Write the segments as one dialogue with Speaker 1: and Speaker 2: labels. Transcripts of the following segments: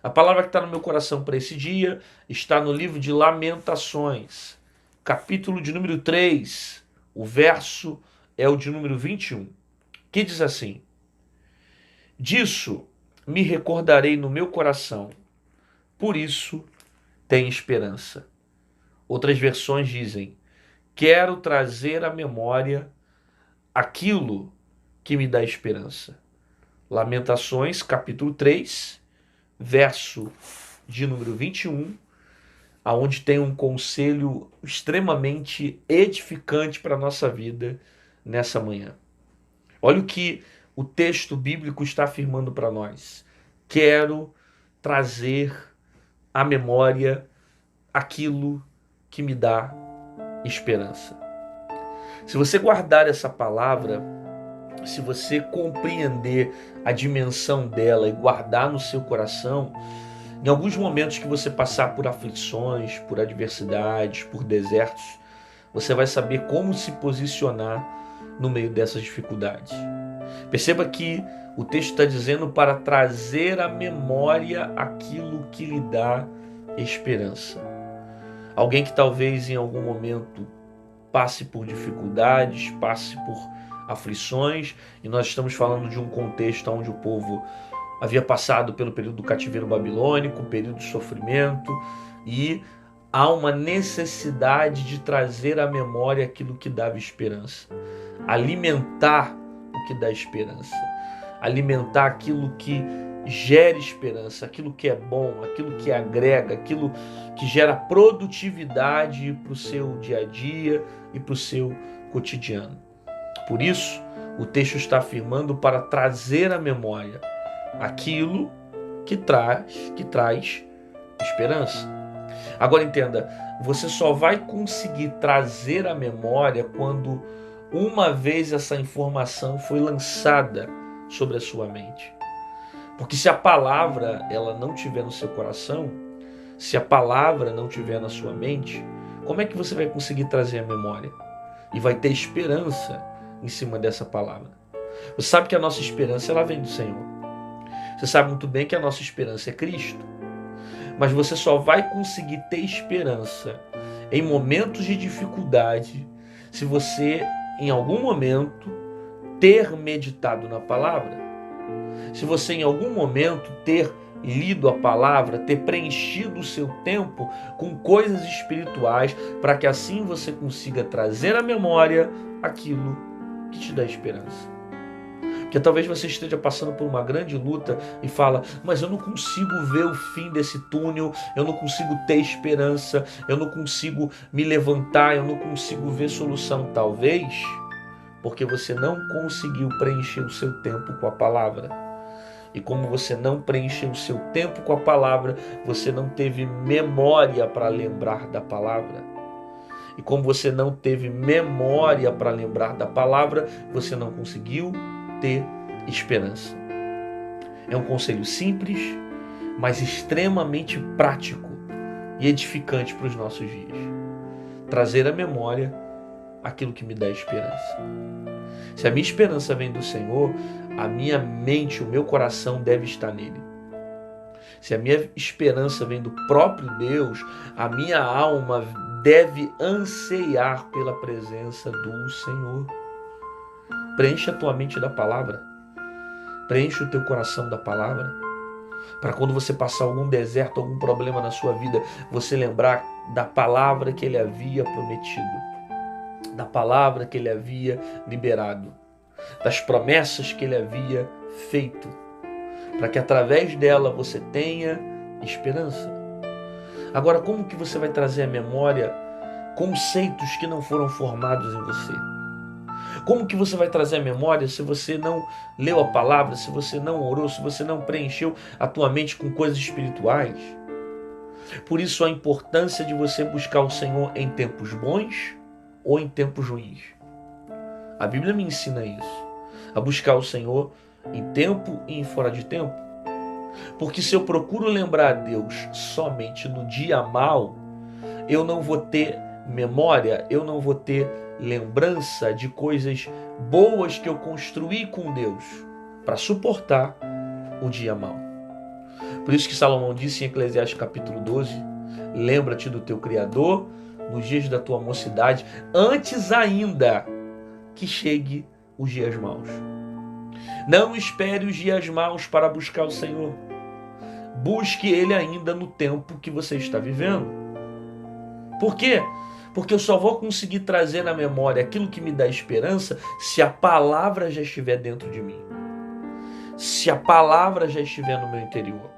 Speaker 1: A palavra que está no meu coração para esse dia está no livro de Lamentações, capítulo de número 3, o verso é o de número 21, que diz assim: Disso me recordarei no meu coração, por isso tem esperança. Outras versões dizem: quero trazer à memória aquilo que me dá esperança. Lamentações, capítulo 3, verso de número 21, aonde tem um conselho extremamente edificante para a nossa vida nessa manhã. Olha o que o texto bíblico está afirmando para nós. Quero trazer à memória aquilo que me dá esperança. Se você guardar essa palavra, se você compreender a dimensão dela e guardar no seu coração, em alguns momentos que você passar por aflições, por adversidades, por desertos, você vai saber como se posicionar no meio dessas dificuldades. Perceba que o texto está dizendo para trazer à memória aquilo que lhe dá esperança. Alguém que talvez em algum momento passe por dificuldades, passe por aflições, e nós estamos falando de um contexto onde o povo havia passado pelo período do cativeiro babilônico, período de sofrimento, e há uma necessidade de trazer à memória aquilo que dava esperança, alimentar o que dá esperança, alimentar aquilo que gera esperança, aquilo que é bom, aquilo que agrega, aquilo que gera produtividade para o seu dia a dia e para o seu cotidiano. Por isso, o texto está afirmando para trazer à memória aquilo que traz esperança. Agora entenda, você só vai conseguir trazer à memória quando uma vez essa informação foi lançada sobre a sua mente. Porque se a palavra ela não tiver no seu coração, se a palavra não tiver na sua mente, como é que você vai conseguir trazer a memória? E vai ter esperança em cima dessa palavra. Você sabe que a nossa esperança ela vem do Senhor. Você sabe muito bem que a nossa esperança é Cristo. Mas você só vai conseguir ter esperança em momentos de dificuldade se você, em algum momento, ter meditado na palavra. Se você, em algum momento, ter lido a palavra, ter preenchido o seu tempo com coisas espirituais, para que assim você consiga trazer à memória aquilo que te dá esperança. Porque talvez você esteja passando por uma grande luta e fala, mas eu não consigo ver o fim desse túnel, eu não consigo ter esperança, eu não consigo me levantar, eu não consigo ver solução. Talvez porque você não conseguiu preencher o seu tempo com a palavra. E como você não preencheu o seu tempo com a palavra, você não teve memória para lembrar da palavra. E como você não teve memória para lembrar da palavra, você não conseguiu ter esperança. É um conselho simples, mas extremamente prático e edificante para os nossos dias. Trazer à memória aquilo que me dá esperança. Se a minha esperança vem do Senhor, a minha mente, o meu coração deve estar nele. Se a minha esperança vem do próprio Deus, a minha alma deve anseiar pela presença do Senhor. Preencha a tua mente da palavra. Preencha o teu coração da palavra. Para quando você passar algum deserto, algum problema na sua vida, você lembrar da palavra que ele havia prometido. Da palavra que ele havia liberado. Das promessas que ele havia feito. Para que através dela você tenha esperança. Agora, como que você vai trazer à memória conceitos que não foram formados em você? Como que você vai trazer à memória se você não leu a palavra, se você não orou, se você não preencheu a tua mente com coisas espirituais? Por isso a importância de você buscar o Senhor em tempos bons ou em tempos ruins. A Bíblia me ensina isso. A buscar o Senhor em tempo e em fora de tempo. Porque se eu procuro lembrar a Deus somente no dia mau, eu não vou ter memória, eu não vou ter lembrança de coisas boas que eu construí com Deus para suportar o dia mau. Por isso que Salomão disse em Eclesiastes capítulo 12, lembra-te do teu Criador nos dias da tua mocidade, antes ainda que chegue os dias maus. Não espere os dias maus para buscar o Senhor. Busque Ele ainda no tempo que você está vivendo. Por quê? Porque eu só vou conseguir trazer na memória aquilo que me dá esperança se a palavra já estiver dentro de mim. Se a palavra já estiver no meu interior.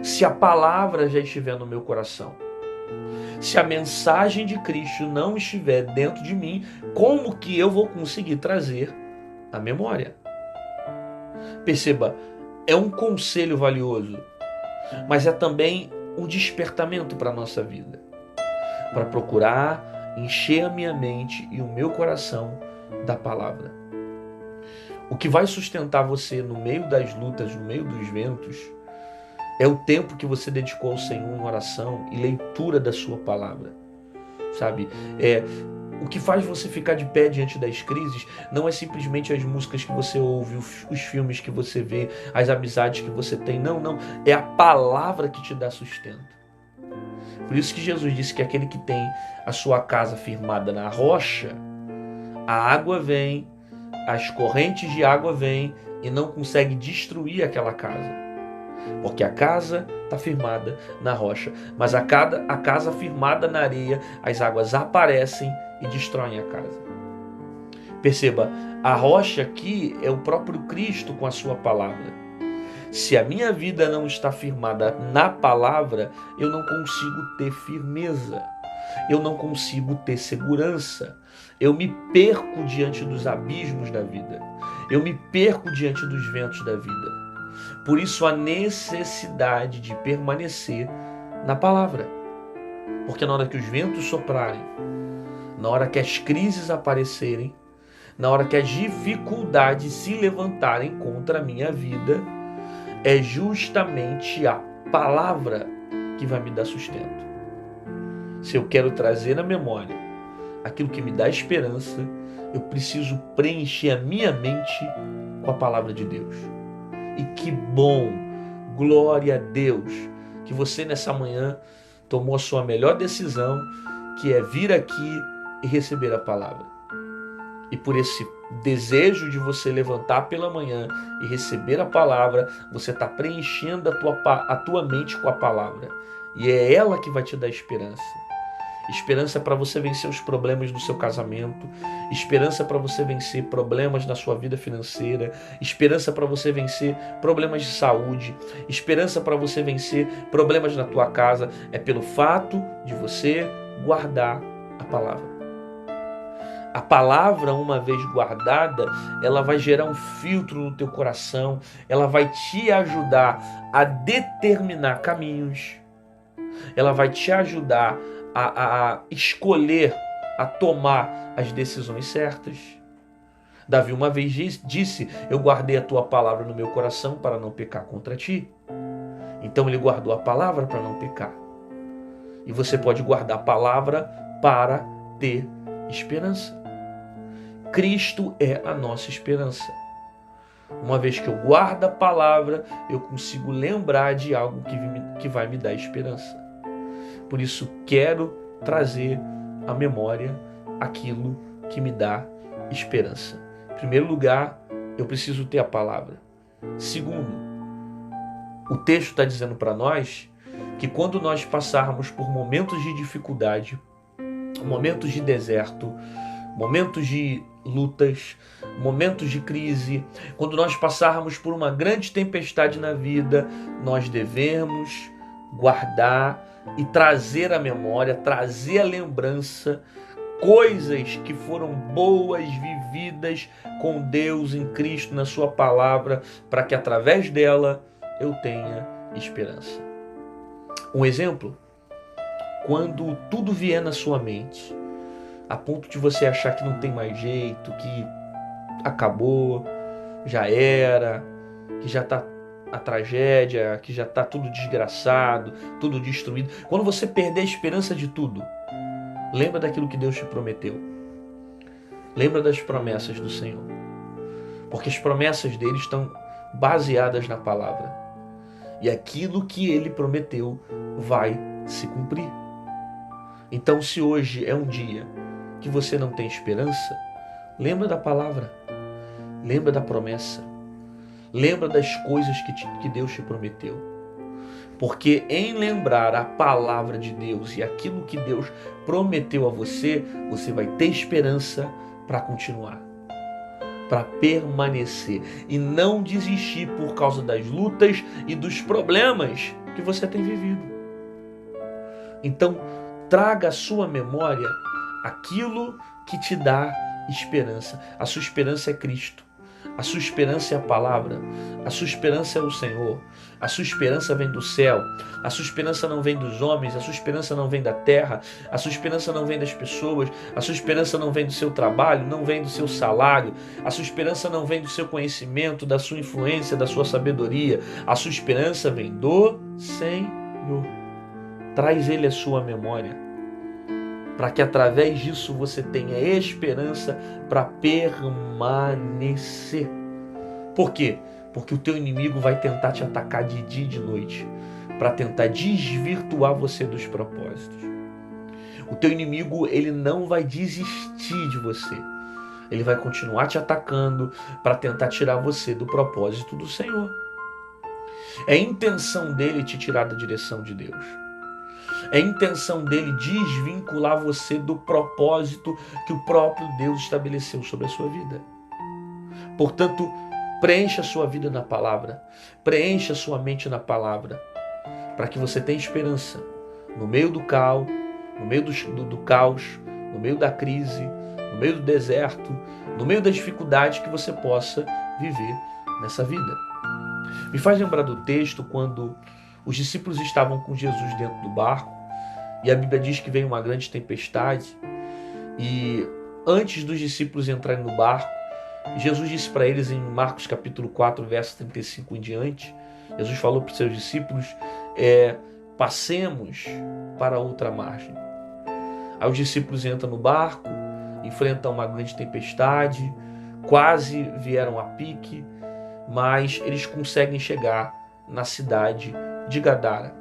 Speaker 1: Se a palavra já estiver no meu coração. Se a mensagem de Cristo não estiver dentro de mim, como que eu vou conseguir trazer a memória? Perceba, é um conselho valioso, mas é também um despertamento para a nossa vida. Para procurar encher a minha mente e o meu coração da palavra. O que vai sustentar você no meio das lutas, no meio dos ventos, é o tempo que você dedicou ao Senhor em oração e leitura da sua palavra. Sabe? O que faz você ficar de pé diante das crises não é simplesmente as músicas que você ouve, os filmes que você vê, as amizades que você tem. Não. É a palavra que te dá sustento. Por isso que Jesus disse que aquele que tem a sua casa firmada na rocha, a água vem, as correntes de água vêm e não consegue destruir aquela casa. Porque a casa está firmada na rocha. Mas a casa firmada na areia, as águas aparecem e destroem a casa. Perceba, a rocha aqui é o próprio Cristo com a sua palavra. Se a minha vida não está firmada na palavra, eu não consigo ter firmeza. Eu não consigo ter segurança. Eu me perco diante dos abismos da vida. Eu me perco diante dos ventos da vida. Por isso a necessidade de permanecer na palavra. Porque na hora que os ventos soprarem, na hora que as crises aparecerem, na hora que as dificuldades se levantarem contra a minha vida, é justamente a palavra que vai me dar sustento. Se eu quero trazer na memória aquilo que me dá esperança, eu preciso preencher a minha mente com a palavra de Deus. E que bom, glória a Deus, que você nessa manhã tomou a sua melhor decisão, que é vir aqui e receber a palavra. E por esse desejo de você levantar pela manhã e receber a palavra, você está preenchendo a tua mente com a palavra. E é ela que vai te dar esperança. Esperança para você vencer os problemas do seu casamento, esperança para você vencer problemas na sua vida financeira, esperança para você vencer problemas de saúde, esperança para você vencer problemas na tua casa. É pelo fato de você guardar a palavra. A palavra, uma vez guardada, ela vai gerar um filtro no teu coração, ela vai te ajudar a determinar caminhos, ela vai te ajudar a escolher, a tomar as decisões certas. Davi uma vez disse, eu guardei a tua palavra no meu coração para não pecar contra ti. Então ele guardou a palavra para não pecar. E você pode guardar a palavra para ter esperança. Cristo é a nossa esperança. Uma vez que eu guardo a palavra, eu consigo lembrar de algo que vai me dar esperança. Por isso, quero trazer à memória aquilo que me dá esperança. Em primeiro lugar, eu preciso ter a palavra. Segundo, o texto está dizendo para nós que quando nós passarmos por momentos de dificuldade, momentos de deserto, momentos de lutas, momentos de crise, quando nós passarmos por uma grande tempestade na vida, nós devemos guardar e trazer à memória, trazer à lembrança coisas que foram boas, vividas com Deus em Cristo, na sua palavra, para que através dela eu tenha esperança. Um exemplo, quando tudo vier na sua mente, a ponto de você achar que não tem mais jeito, que acabou, já era, que já está a tragédia, que já está tudo desgraçado, tudo destruído. Quando você perder a esperança de tudo, lembra daquilo que Deus te prometeu. Lembra das promessas do Senhor. Porque as promessas dele estão baseadas na palavra. e aquilo que ele prometeu vai se cumprir. Então, se hoje é um dia que você não tem esperança, lembra da palavra, lembra da promessa, lembra das coisas que Deus te prometeu. Porque em lembrar a palavra de Deus e aquilo que Deus prometeu a você, você vai ter esperança para continuar, para permanecer e não desistir por causa das lutas e dos problemas que você tem vivido. Então, traga à sua memória aquilo que te dá esperança. A sua esperança é Cristo. A sua esperança é a palavra. A sua esperança é o Senhor. A sua esperança vem do céu. A sua esperança não vem dos homens. A sua esperança não vem da terra. A sua esperança não vem das pessoas. A sua esperança não vem do seu trabalho, não vem do seu salário. A sua esperança não vem do seu conhecimento, da sua influência, da sua sabedoria. A sua esperança vem do Senhor. Traz Ele à sua memória, para que através disso você tenha esperança para permanecer. Por quê? Porque o teu inimigo vai tentar te atacar de dia e de noite, para tentar desvirtuar você dos propósitos. O teu inimigo, ele não vai desistir de você. Ele vai continuar te atacando para tentar tirar você do propósito do Senhor. É a intenção dele te tirar da direção de Deus. É a intenção dele desvincular você do propósito que o próprio Deus estabeleceu sobre a sua vida. Portanto, preencha a sua vida na palavra. Preencha a sua mente na palavra. Para que você tenha esperança no meio do caos, no meio do caos, no meio da crise, no meio do deserto, no meio das dificuldades que você possa viver nessa vida. Me faz lembrar do texto quando os discípulos estavam com Jesus dentro do barco e a Bíblia diz que veio uma grande tempestade e antes dos discípulos entrarem no barco, Jesus disse para eles em Marcos capítulo 4, verso 35 em diante, Jesus falou para os seus discípulos, passemos para outra margem. Aí os discípulos entram no barco, enfrentam uma grande tempestade, quase vieram a pique, mas eles conseguem chegar na cidade de Gadara.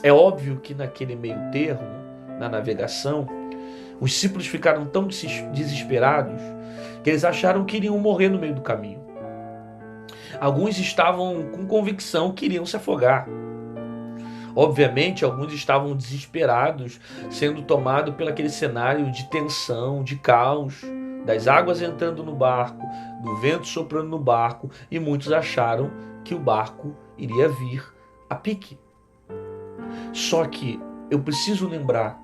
Speaker 1: É óbvio que naquele meio termo, na navegação, os discípulos ficaram tão desesperados que eles acharam que iriam morrer no meio do caminho. Alguns estavam com convicção que iriam se afogar. Obviamente, alguns estavam desesperados, sendo tomados pelo aquele cenário de tensão, de caos, das águas entrando no barco, do vento soprando no barco, e muitos acharam que o barco iria vir a pique. Só que eu preciso lembrar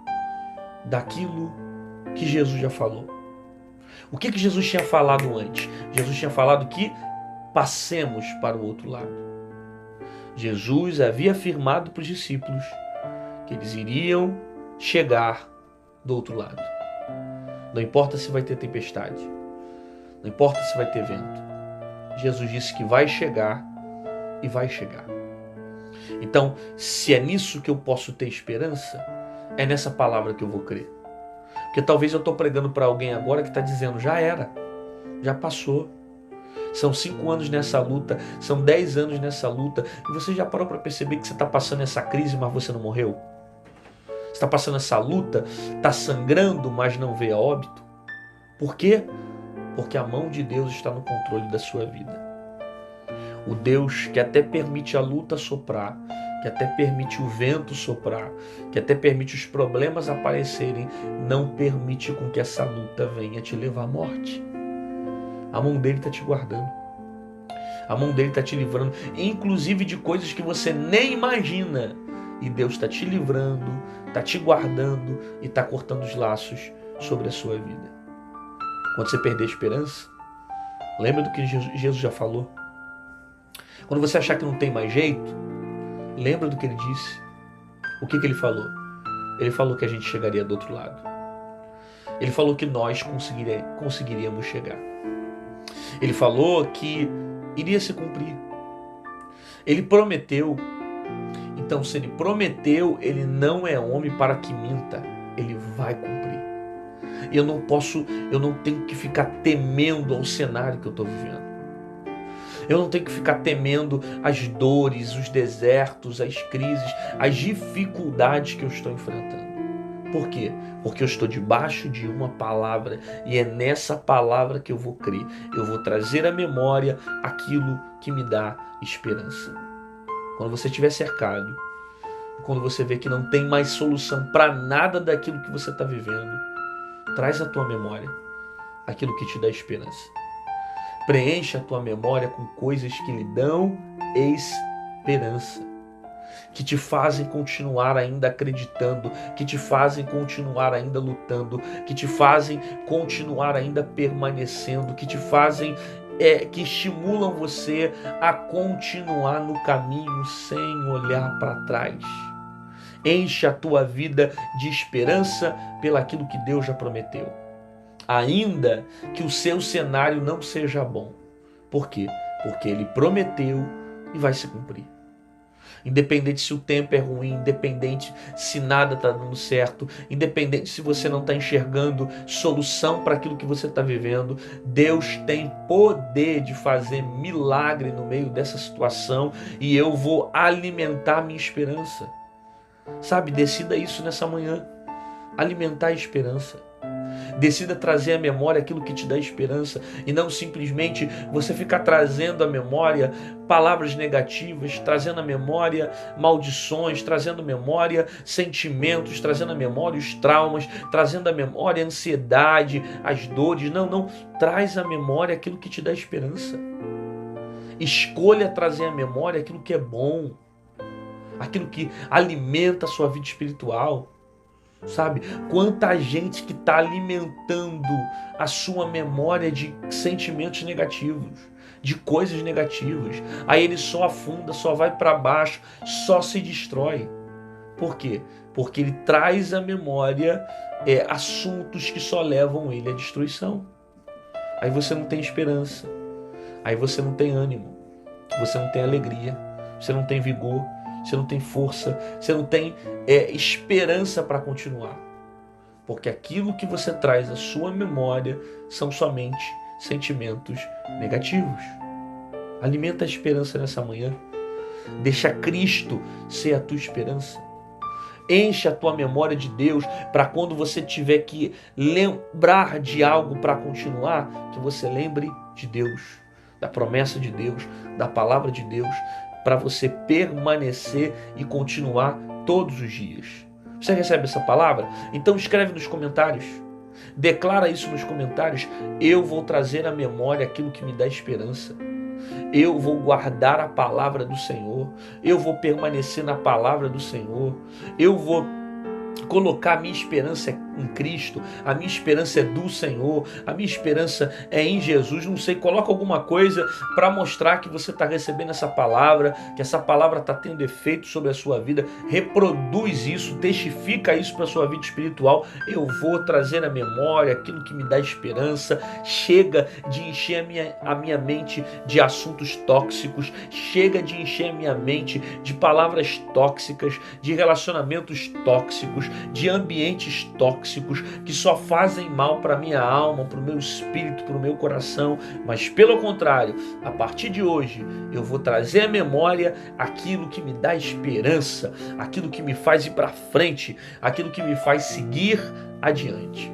Speaker 1: daquilo que Jesus já falou. O que Jesus tinha falado antes? Jesus tinha falado que passemos para o outro lado. Jesus havia afirmado para os discípulos que eles iriam chegar do outro lado. Não importa se vai ter tempestade, não importa se vai ter vento. Jesus disse que vai chegar e vai chegar. Então, se é nisso que eu posso ter esperança, é nessa palavra que eu vou crer. Porque talvez eu estou pregando para alguém agora que está dizendo, já era, já passou. São 5 anos nessa luta, são 10 anos nessa luta, e você já parou para perceber que você está passando essa crise, mas você não morreu? Você está passando essa luta, está sangrando, mas não veio a óbito? Por quê? Porque a mão de Deus está no controle da sua vida. O Deus que até permite a luta soprar, que até permite o vento soprar, que até permite os problemas aparecerem, não permite com que essa luta venha te levar à morte. A mão dele está te guardando. A mão dele está te livrando, inclusive de coisas que você nem imagina. E Deus está te livrando, está te guardando e está cortando os laços sobre a sua vida. Quando você perder a esperança, lembra do que Jesus já falou? Quando você achar que não tem mais jeito, lembra do que ele disse. O que ele falou? Ele falou que a gente chegaria do outro lado. Ele falou que nós conseguiríamos chegar. Ele falou que iria se cumprir. Ele prometeu. Então, se ele prometeu, ele não é homem para que minta. Ele vai cumprir. E eu não tenho que ficar temendo ao cenário que eu estou vivendo. Eu não tenho que ficar temendo as dores, os desertos, as crises, as dificuldades que eu estou enfrentando. Por quê? Porque eu estou debaixo de uma palavra e é nessa palavra que eu vou crer. Eu vou trazer à memória aquilo que me dá esperança. Quando você estiver cercado, quando você vê que não tem mais solução para nada daquilo que você está vivendo, traz à tua memória aquilo que te dá esperança. Preencha a tua memória com coisas que lhe dão esperança, que te fazem continuar ainda acreditando, que te fazem continuar ainda lutando, que te fazem continuar ainda permanecendo, que te fazem, que estimulam você a continuar no caminho sem olhar para trás. Enche a tua vida de esperança pelaquilo que Deus já prometeu. Ainda que o seu cenário não seja bom. Por quê? Porque Ele prometeu e vai se cumprir. Independente se o tempo é ruim, independente se nada está dando certo, independente se você não está enxergando solução para aquilo que você está vivendo, Deus tem poder de fazer milagre no meio dessa situação e eu vou alimentar minha esperança. Sabe, decida isso nessa manhã. Alimentar a esperança. Decida trazer à memória aquilo que te dá esperança e não simplesmente você ficar trazendo à memória palavras negativas, trazendo à memória maldições, trazendo à memória sentimentos, trazendo à memória os traumas, trazendo à memória a ansiedade, as dores. Não, traz à memória aquilo que te dá esperança. Escolha trazer à memória aquilo que é bom, aquilo que alimenta a sua vida espiritual. Sabe, quanta gente que está alimentando a sua memória de sentimentos negativos, de coisas negativas. Aí ele só afunda, só vai para baixo, só se destrói. Por quê? Porque ele traz à memória assuntos que só levam ele à destruição. Aí você não tem esperança, aí você não tem ânimo, você não tem alegria, você não tem vigor, você não tem força, você não tem esperança para continuar. Porque aquilo que você traz à sua memória são somente sentimentos negativos. Alimenta a esperança nessa manhã. Deixa Cristo ser a tua esperança. Enche a tua memória de Deus para quando você tiver que lembrar de algo para continuar, que você lembre de Deus, da promessa de Deus, da palavra de Deus, para você permanecer e continuar todos os dias. Você recebe essa palavra? Então escreve nos comentários. Declara isso nos comentários. Eu vou trazer à memória aquilo que me dá esperança. Eu vou guardar a palavra do Senhor. Eu vou permanecer na palavra do Senhor. Eu vou colocar a minha esperança em Cristo, a minha esperança é do Senhor, a minha esperança é em Jesus. Não sei, coloca alguma coisa para mostrar que você está recebendo essa palavra, que essa palavra está tendo efeito sobre a sua vida. Reproduz isso, testifica isso para a sua vida espiritual. Eu vou trazer à memória aquilo que me dá esperança. Chega de encher a minha mente de assuntos tóxicos, chega de encher a minha mente de palavras tóxicas, de relacionamentos tóxicos, de ambientes tóxicos que só fazem mal para minha alma, para o meu espírito, para o meu coração. Mas pelo contrário, a partir de hoje eu vou trazer à memória aquilo que me dá esperança, aquilo que me faz ir para frente, aquilo que me faz seguir adiante.